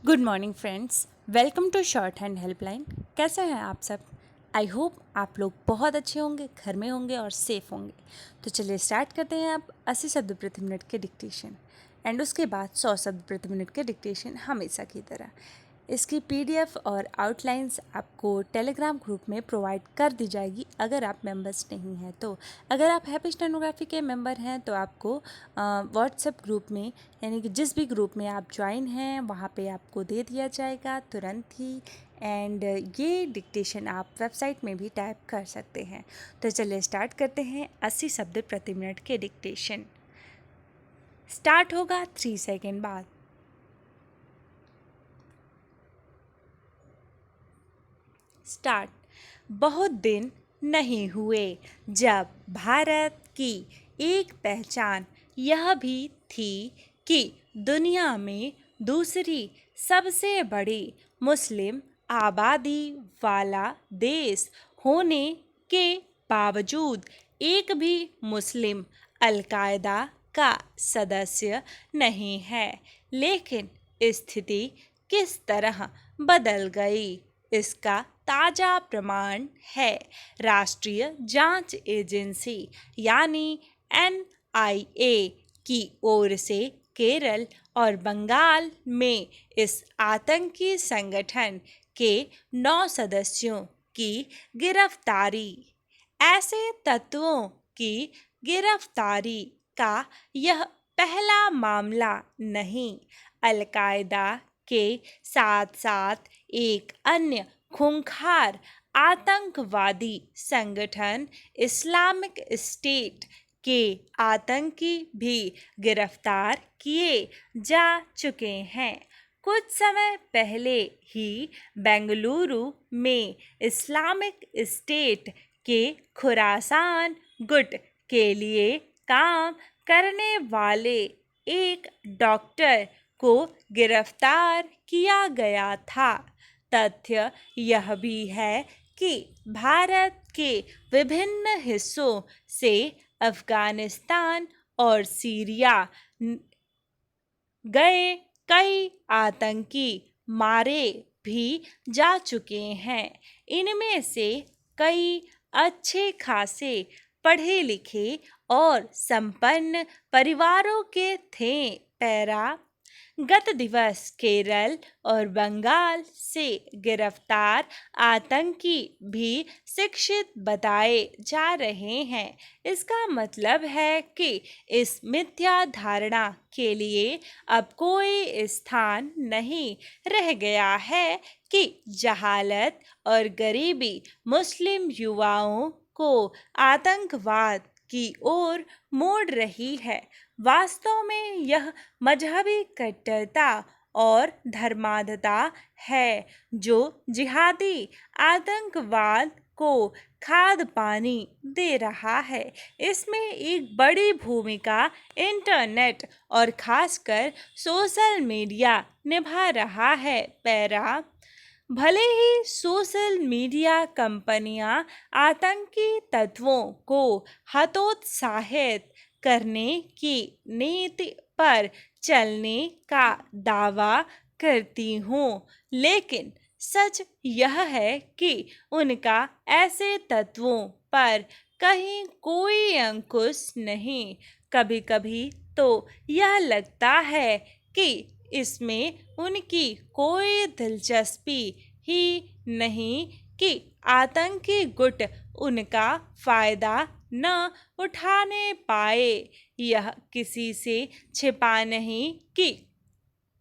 Good morning friends, welcome to short hand helpline. कैसे हैं आप सब? आई होप आप लोग बहुत अच्छे होंगे, घर में होंगे और सेफ होंगे। तो चलिए स्टार्ट करते हैं आप 80 शब्द प्रति मिनट के डिक्टेशन एंड उसके बाद 100 शब्द प्रति मिनट के डिक्टेशन हमेशा की तरह। इसकी पीडीएफ और आउटलाइंस आपको टेलीग्राम ग्रुप में प्रोवाइड कर दी जाएगी अगर आप मेंबर्स नहीं हैं तो। अगर आप हैप्पी स्टेनोग्राफी के मेंबर हैं तो आपको व्हाट्सएप ग्रुप में, यानी कि जिस भी ग्रुप में आप ज्वाइन हैं वहाँ पे आपको दे दिया जाएगा तुरंत ही। एंड ये डिक्टेशन आप वेबसाइट में भी टाइप कर सकते हैं। तो चलिए स्टार्ट करते हैं 80 शब्द प्रति मिनट के डिक्टेशन। स्टार्ट होगा 3 सेकेंड बाद। स्टार्ट। बहुत दिन नहीं हुए जब भारत की एक पहचान यह भी थी कि दुनिया में दूसरी सबसे बड़ी मुस्लिम आबादी वाला देश होने के बावजूद एक भी मुस्लिम अलकायदा का सदस्य नहीं है। लेकिन स्थिति किस तरह बदल गई, इसका ताज़ा प्रमाण है राष्ट्रीय जांच एजेंसी यानी एनआईए की ओर से केरल और बंगाल में इस आतंकी संगठन के 9 सदस्यों की गिरफ्तारी। ऐसे तत्वों की गिरफ्तारी का यह पहला मामला नहीं। अलकायदा के साथ साथ एक अन्य खूंखार आतंकवादी संगठन इस्लामिक स्टेट के आतंकी भी गिरफ्तार किए जा चुके हैं। कुछ समय पहले ही बेंगलुरु में इस्लामिक स्टेट के खुरासान गुट के लिए काम करने वाले एक डॉक्टर को गिरफ्तार किया गया था। तथ्य यह भी है कि भारत के विभिन्न हिस्सों से अफगानिस्तान और सीरिया गए कई आतंकी मारे भी जा चुके हैं। इनमें से कई अच्छे खासे पढ़े लिखे और संपन्न परिवारों के थे। पैरा। गत दिवस केरल और बंगाल से गिरफ्तार आतंकी भी शिक्षित बताए जा रहे हैं। इसका मतलब है कि इस मिथ्या धारणा के लिए अब कोई स्थान नहीं रह गया है कि जहालत और गरीबी मुस्लिम युवाओं को आतंकवाद की ओर मोड़ रही है। वास्तव में यह मजहबी कट्टरता और धर्मांधता है जो जिहादी आतंकवाद को खाद पानी दे रहा है। इसमें एक बड़ी भूमिका इंटरनेट और खासकर सोशल मीडिया निभा रहा है। पैरा। भले ही सोशल मीडिया कंपनियां आतंकी तत्वों को हतोत्साहित करने की नीति पर चलने का दावा करती हूँ, लेकिन सच यह है कि उनका ऐसे तत्वों पर कहीं कोई अंकुश नहीं। कभी कभी तो यह लगता है कि इसमें उनकी कोई दिलचस्पी ही नहीं कि आतंकी गुट उनका फायदा न उठाने पाए। यह किसी से छिपा नहीं कि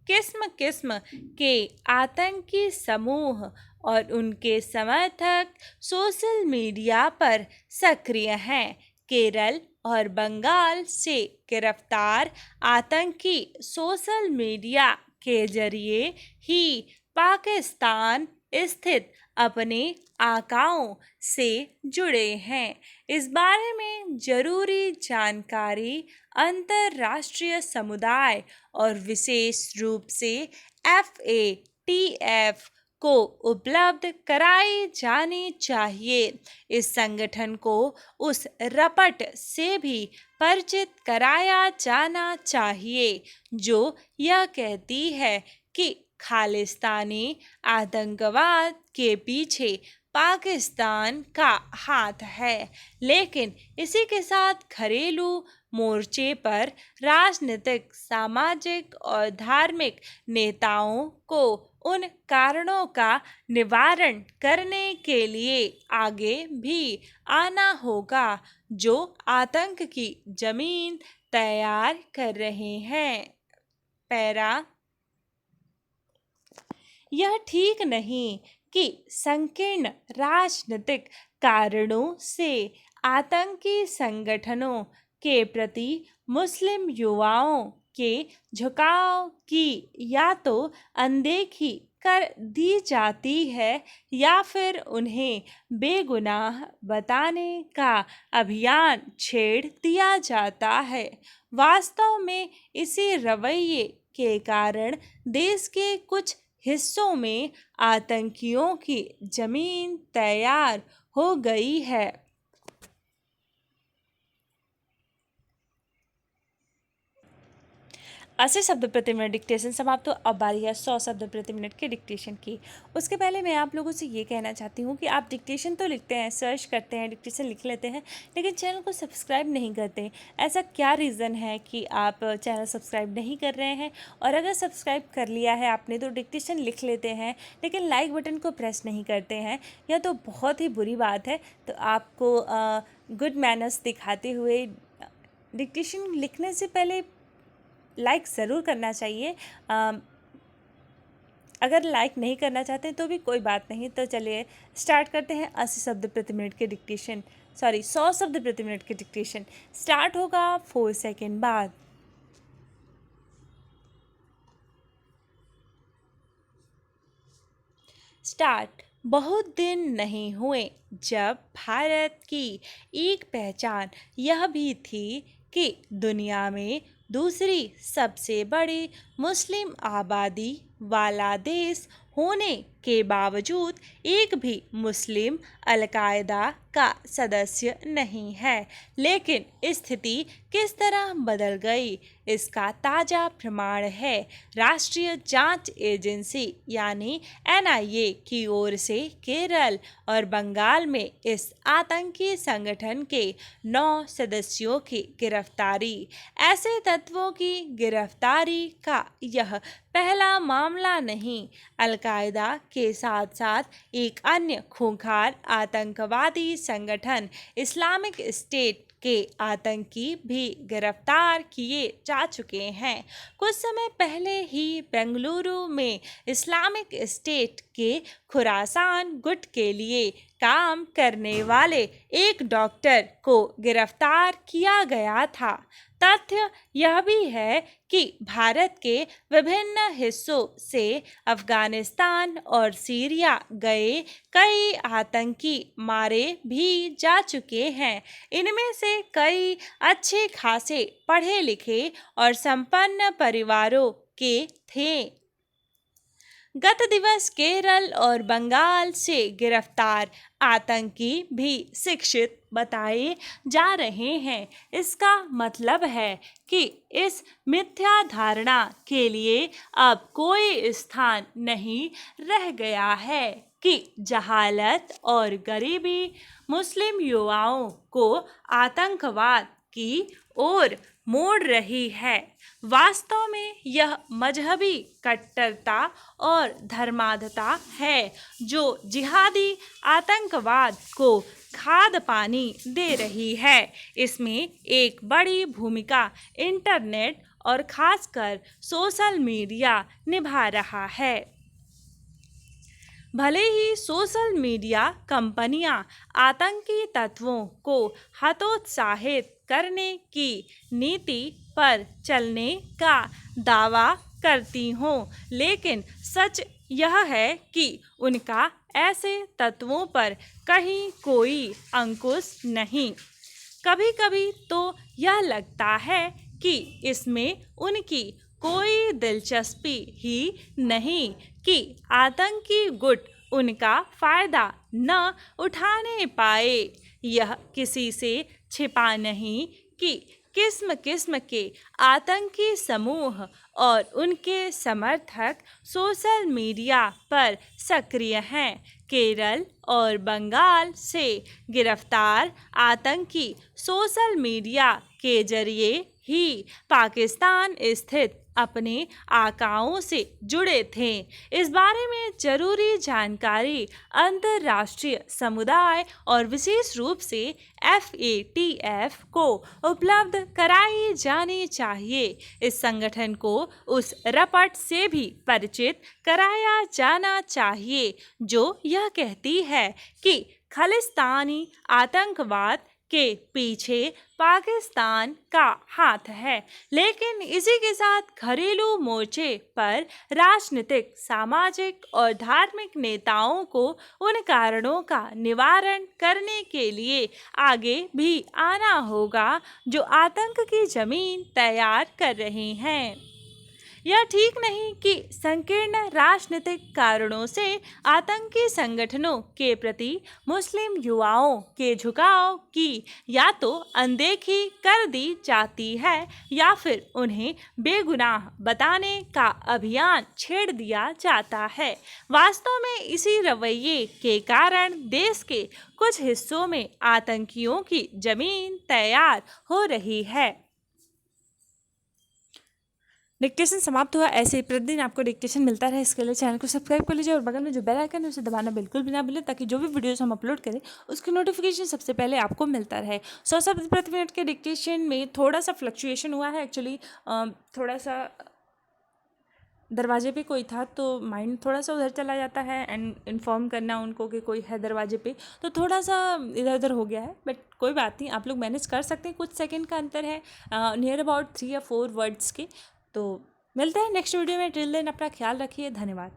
किस्म किस्म के आतंकी समूह और उनके समर्थक सोशल मीडिया पर सक्रिय हैं। केरल और बंगाल से गिरफ्तार आतंकी सोशल मीडिया के जरिए ही पाकिस्तान स्थित अपने आकाओं से जुड़े हैं। इस बारे में जरूरी जानकारी अंतर्राष्ट्रीय समुदाय और विशेष रूप से FATF को उपलब्ध कराई जानी चाहिए। इस संगठन को उस रपट से भी परिचित कराया जाना चाहिए जो यह कहती है कि खालिस्तानी आतंकवाद के पीछे पाकिस्तान का हाथ है, लेकिन इसी के साथ घरेलू मोर्चे पर राजनीतिक, सामाजिक और धार्मिक नेताओं को उन कारणों का निवारण करने के लिए आगे भी आना होगा जो आतंक की जमीन तैयार कर रहे हैं। पैरा, यह ठीक नहीं कि संकीर्ण राजनीतिक कारणों से आतंकी संगठनों के प्रति मुस्लिम युवाओं के झुकाव की या तो अनदेखी कर दी जाती है या फिर उन्हें बेगुनाह बताने का अभियान छेड़ दिया जाता है। वास्तव में इसी रवैये के कारण देश के कुछ हिस्सों में आतंकियों की जमीन तैयार हो गई है। 80 शब्द प्रति मिनट डिक्टेशन समाप्त हो। अब बारी है 100 शब्द प्रति मिनट के डिक्टेशन की। उसके पहले मैं आप लोगों से ये कहना चाहती हूँ कि आप डिक्टेशन तो लिखते हैं, सर्च करते हैं, डिक्टेशन लिख लेते हैं, लेकिन चैनल को सब्सक्राइब नहीं करते। ऐसा क्या रीज़न है कि आप चैनल सब्सक्राइब नहीं कर रहे हैं? और अगर सब्सक्राइब कर लिया है आपने तो डिक्टेशन लिख लेते हैं लेकिन लाइक बटन को प्रेस नहीं करते हैं, यह तो बहुत ही बुरी बात है। तो आपको गुड मैनर्स दिखाते हुए डिक्टेशन लिखने से पहले लाइक ज़रूर करना चाहिए। अगर लाइक नहीं करना चाहते तो भी कोई बात नहीं। तो चलिए स्टार्ट करते हैं 80 शब्द प्रति मिनट के डिक्टेशन, 100 शब्द प्रति मिनट के डिक्टेशन। स्टार्ट होगा 4 सेकेंड बाद। स्टार्ट। बहुत दिन नहीं हुए जब भारत की एक पहचान यह भी थी कि दुनिया में दूसरी सबसे बड़ी मुस्लिम आबादी वाला देश होने के बावजूद एक भी मुस्लिम अल-कायदा का सदस्य नहीं है। लेकिन स्थिति किस तरह बदल गई इसका ताज़ा प्रमाण है राष्ट्रीय जांच एजेंसी यानी NIA की ओर से केरल और बंगाल में इस आतंकी संगठन के 9 सदस्यों की गिरफ्तारी। ऐसे तत्वों की गिरफ्तारी का यह पहला मामला नहीं। अल-कायदा के साथ साथ एक अन्य खूंखार आतंकवादी संगठन इस्लामिक स्टेट के आतंकी भी गिरफ्तार किए जा चुके हैं। कुछ समय पहले ही बेंगलुरु में इस्लामिक स्टेट के खुरासान गुट के लिए काम करने वाले एक डॉक्टर को गिरफ्तार किया गया था। तथ्य यह भी है कि भारत के विभिन्न हिस्सों से अफगानिस्तान और सीरिया गए कई आतंकी मारे भी जा चुके हैं। इनमें से कई अच्छे खासे पढ़े लिखे और संपन्न परिवारों के थे। गत दिवस केरल और बंगाल से गिरफ्तार आतंकी भी शिक्षित बताए जा रहे हैं। इसका मतलब है कि इस मिथ्या धारणा के लिए अब कोई स्थान नहीं रह गया है कि जहालत और गरीबी मुस्लिम युवाओं को आतंकवाद की ओर मोड़ रही है। वास्तव में यह मजहबी कट्टरता और धर्मांधता है जो जिहादी आतंकवाद को खाद पानी दे रही है। इसमें एक बड़ी भूमिका इंटरनेट और खासकर सोशल मीडिया निभा रहा है। भले ही सोशल मीडिया कंपनियां आतंकी तत्वों को हतोत्साहित करने की नीति पर चलने का दावा करती हों, लेकिन सच यह है कि उनका ऐसे तत्वों पर कहीं कोई अंकुश नहीं। कभी कभी तो यह लगता है कि इसमें उनकी कोई दिलचस्पी ही नहीं कि आतंकी गुट उनका फ़ायदा न उठाने पाए। यह किसी से छिपा नहीं कि किस्म किस्म के आतंकी समूह और उनके समर्थक सोशल मीडिया पर सक्रिय हैं। केरल और बंगाल से गिरफ्तार आतंकी सोशल मीडिया के जरिए ही पाकिस्तान स्थित अपने आकाओं से जुड़े थे। इस बारे में जरूरी जानकारी अंतर्राष्ट्रीय समुदाय और विशेष रूप से FATF को उपलब्ध कराई जानी चाहिए। इस संगठन को उस रपट से भी परिचित कराया जाना चाहिए जो यह कहती है कि खालिस्तानी आतंकवाद के पीछे पाकिस्तान का हाथ है, लेकिन इसी के साथ घरेलू मोर्चे पर राजनीतिक, सामाजिक और धार्मिक नेताओं को उन कारणों का निवारण करने के लिए आगे भी आना होगा जो आतंक की जमीन तैयार कर रहे हैं। यह ठीक नहीं कि संकीर्ण राजनीतिक कारणों से आतंकी संगठनों के प्रति मुस्लिम युवाओं के झुकाव की या तो अनदेखी कर दी जाती है या फिर उन्हें बेगुनाह बताने का अभियान छेड़ दिया जाता है। वास्तव में इसी रवैये के कारण देश के कुछ हिस्सों में आतंकियों की जमीन तैयार हो रही है। डिक्टेशन समाप्त हुआ। ऐसे ही प्रतिदिन आपको डिक्टेशन मिलता रहे, इसके लिए चैनल को सब्सक्राइब कर लीजिए और बगल में जो बेल आइकन है उसे दबाना बिल्कुल भी ना भूलें, ताकि जो भी वीडियोस हम अपलोड करें उसकी नोटिफिकेशन सबसे पहले आपको मिलता रहे। 100 शब्द प्रति मिनट के डिक्टेशन में थोड़ा सा फ्लक्चुएशन हुआ है। एक्चुअली थोड़ा सा दरवाजे पे कोई था तो माइंड थोड़ा सा उधर चला जाता है, एंड इन्फॉर्म करना उनको कि कोई है दरवाजे पे, तो थोड़ा सा इधर उधर हो गया है। बट कोई बात नहीं, आप लोग मैनेज कर सकते हैं। कुछ सेकंड का अंतर है, नियर अबाउट 3 या 4 वर्ड्स के। तो मिलते हैं नेक्स्ट वीडियो में। टिल देन अपना ख्याल रखिए। धन्यवाद।